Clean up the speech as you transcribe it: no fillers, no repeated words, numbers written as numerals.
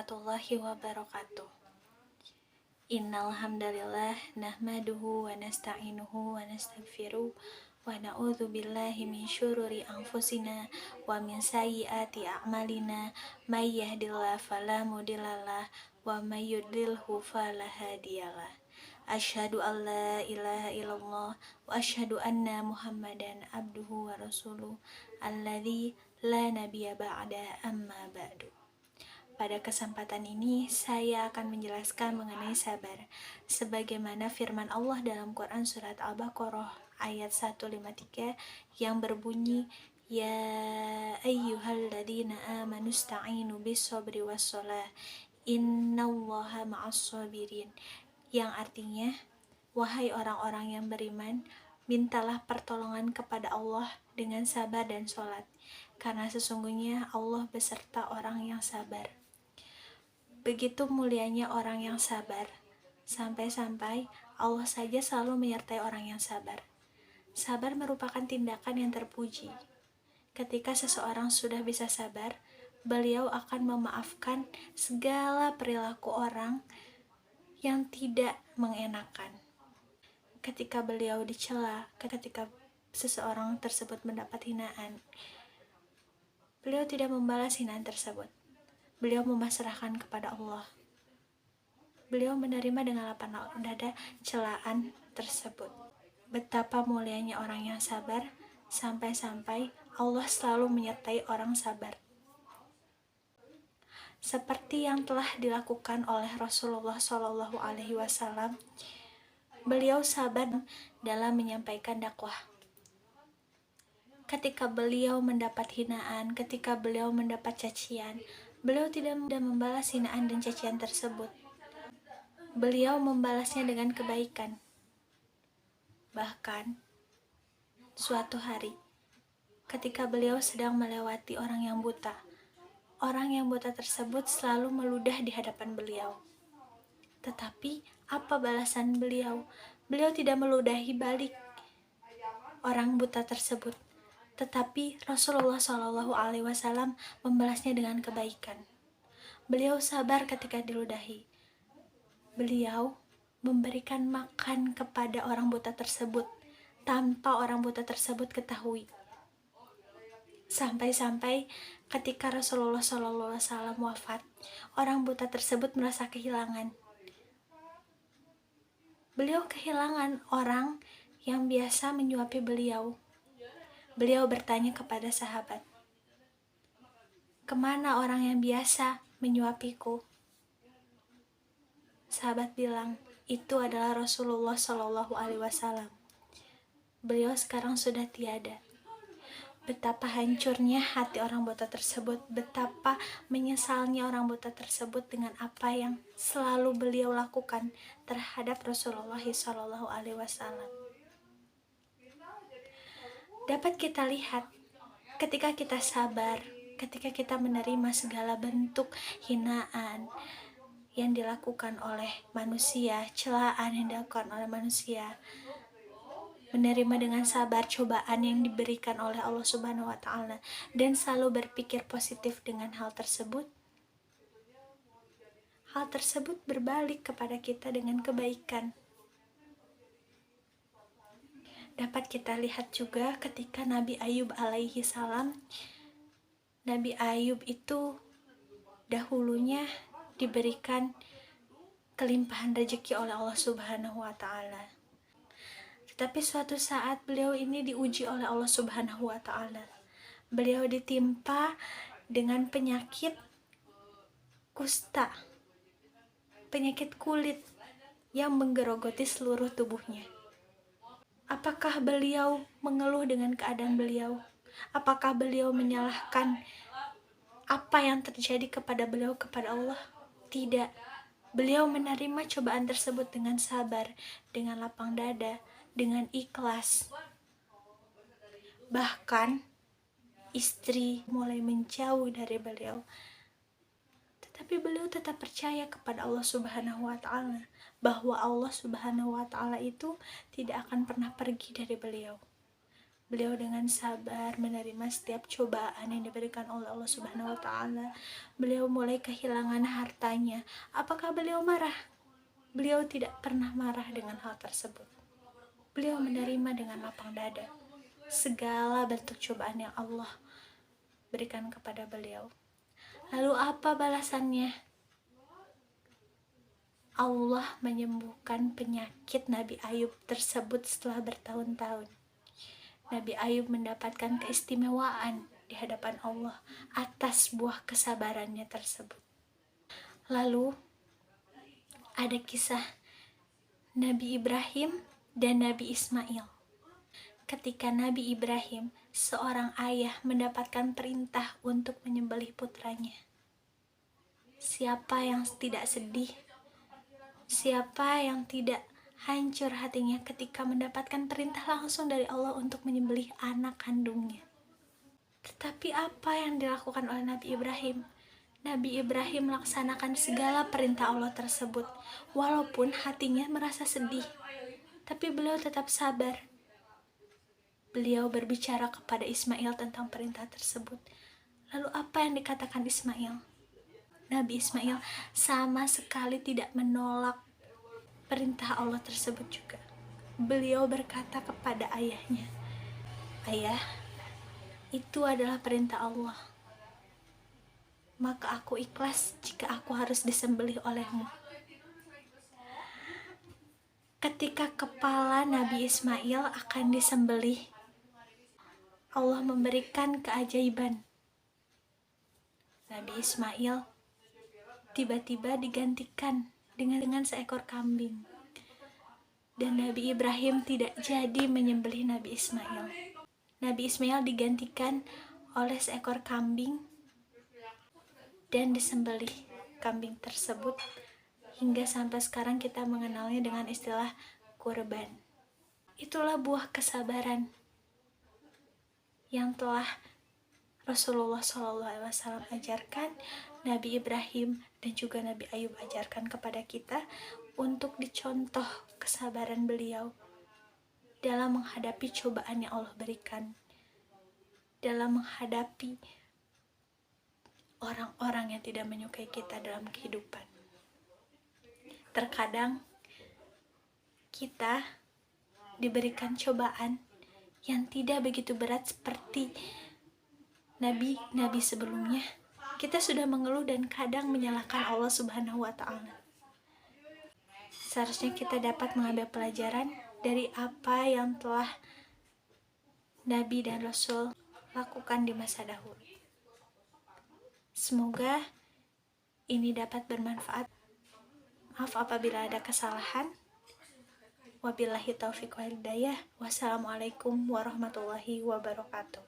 warahmatullahi wabarakatuh. Innal hamdalillah nahmaduhu wa nasta'inuhu wa nastaghfiruh wa na'udzu billahi min syururi anfusina wa min sayyiati a'malina may yahdihillahu fala mudhillalah wa may yudlilhu fala hadiyalah. Asyhadu an la ilaha illallah wa asyhadu anna Muhammadan abduhu wa rasuluh alladzi la nabiyya ba'da amma ba'du. Pada kesempatan ini, saya akan menjelaskan mengenai sabar. Sebagaimana firman Allah dalam Quran Surat Al-Baqarah ayat 153 yang berbunyi, Ya ayyuhalladzina amanu sta'inu bis-sabri was-shalah, innallaha ma'as-sabirin. Yang artinya, wahai orang-orang yang beriman, mintalah pertolongan kepada Allah dengan sabar dan sholat, karena sesungguhnya Allah beserta orang yang sabar. Begitu mulianya orang yang sabar, sampai-sampai Allah saja selalu menyertai orang yang sabar. Sabar merupakan tindakan yang terpuji. Ketika seseorang sudah bisa sabar, beliau akan memaafkan segala perilaku orang yang tidak mengenakan. Ketika beliau dicela, ketika seseorang tersebut mendapat hinaan, beliau tidak membalas hinaan tersebut. Beliau memasrahkan kepada Allah. Beliau menerima dengan lapang dada celaan tersebut. Betapa mulianya orang yang sabar, sampai-sampai Allah selalu menyertai orang sabar. Seperti yang telah dilakukan oleh Rasulullah SAW, beliau sabar dalam menyampaikan dakwah. Ketika beliau mendapat hinaan, ketika beliau mendapat cacian, beliau tidak membalas hinaan dan cacian tersebut. Beliau membalasnya dengan kebaikan. Bahkan, suatu hari, ketika beliau sedang melewati orang yang buta tersebut selalu meludah di hadapan beliau. Tetapi, apa balasan beliau? Beliau tidak meludahi balik orang buta tersebut. Tetapi Rasulullah SAW membalasnya dengan kebaikan. Beliau sabar ketika diludahi. Beliau memberikan makan kepada orang buta tersebut tanpa orang buta tersebut ketahui. Sampai-sampai ketika Rasulullah SAW wafat, orang buta tersebut merasa kehilangan. Beliau kehilangan orang yang biasa menyuapi beliau. Beliau bertanya kepada sahabat, "Kemana orang yang biasa menyuapiku?" Sahabat bilang, "Itu adalah Rasulullah SAW. Beliau sekarang sudah tiada." Betapa hancurnya hati orang buta tersebut, betapa menyesalnya orang buta tersebut dengan apa yang selalu beliau lakukan terhadap Rasulullah SAW. Dapat kita lihat, ketika kita sabar, ketika kita menerima segala bentuk hinaan yang dilakukan oleh manusia, celaan yang dilakukan oleh manusia, menerima dengan sabar cobaan yang diberikan oleh Allah Subhanahu wa Ta'ala, dan selalu berpikir positif dengan hal tersebut berbalik kepada kita dengan kebaikan. Dapat kita lihat juga ketika Nabi Ayub alaihi salam. Nabi Ayub itu dahulunya diberikan kelimpahan rezeki oleh Allah Subhanahu wa Ta'ala. Tetapi suatu saat beliau ini diuji oleh Allah Subhanahu wa Ta'ala. Beliau ditimpa dengan penyakit kusta, penyakit kulit yang menggerogoti seluruh tubuhnya. Apakah beliau mengeluh dengan keadaan beliau? Apakah beliau menyalahkan apa yang terjadi kepada beliau kepada Allah? Tidak. Beliau menerima cobaan tersebut dengan sabar, dengan lapang dada, dengan ikhlas. Bahkan istri mulai menjauh dari beliau. Tetapi beliau tetap percaya kepada Allah Subhanahu wa Ta'ala, bahwa Allah Subhanahu wa Ta'ala itu tidak akan pernah pergi dari beliau. Beliau dengan sabar menerima setiap cobaan yang diberikan oleh Allah Subhanahu wa taala. Beliau mulai kehilangan hartanya. Apakah beliau marah? Beliau tidak pernah marah dengan hal tersebut. Beliau menerima dengan lapang dada segala bentuk cobaan yang Allah berikan kepada beliau. Lalu apa balasannya? Allah menyembuhkan penyakit Nabi Ayub tersebut setelah bertahun-tahun. Nabi Ayub mendapatkan keistimewaan di hadapan Allah atas buah kesabarannya tersebut. Lalu ada kisah Nabi Ibrahim dan Nabi Ismail. Ketika Nabi Ibrahim, seorang ayah, mendapatkan perintah untuk menyembelih putranya. Siapa yang tidak sedih? Siapa yang tidak hancur hatinya ketika mendapatkan perintah langsung dari Allah untuk menyembelih anak kandungnya? Tetapi apa yang dilakukan oleh Nabi Ibrahim? Nabi Ibrahim melaksanakan segala perintah Allah tersebut, walaupun hatinya merasa sedih. Tapi beliau tetap sabar. Beliau berbicara kepada Ismail tentang perintah tersebut. Lalu apa yang dikatakan Ismail? Nabi Ismail sama sekali tidak menolak perintah Allah tersebut juga. Beliau berkata kepada ayahnya, "Ayah, itu adalah perintah Allah. Maka aku ikhlas jika aku harus disembelih olehmu." Ketika kepala Nabi Ismail akan disembelih, Allah memberikan keajaiban. Nabi Ismail tiba-tiba digantikan dengan seekor kambing. Dan Nabi Ibrahim tidak jadi menyembelih Nabi Ismail. Nabi Ismail digantikan oleh seekor kambing dan disembelih kambing tersebut. Hingga sampai sekarang kita mengenalnya dengan istilah kurban. Itulah buah kesabaran yang telah Rasulullah SAW ajarkan, Nabi Ibrahim dan juga Nabi Ayub ajarkan kepada kita untuk dicontoh kesabaran beliau dalam menghadapi cobaan yang Allah berikan, dalam menghadapi orang-orang yang tidak menyukai kita dalam kehidupan. Terkadang kita diberikan cobaan yang tidak begitu berat seperti nabi-nabi sebelumnya. Kita sudah mengeluh dan kadang menyalahkan Allah Subhanahu wa taala. Seharusnya kita dapat mengambil pelajaran dari apa yang telah Nabi dan Rasul lakukan di masa dahulu. Semoga ini dapat bermanfaat. Maaf apabila ada kesalahan. Wabillahi taufiq wal hidayah. Wassalamualaikum warahmatullahi wabarakatuh.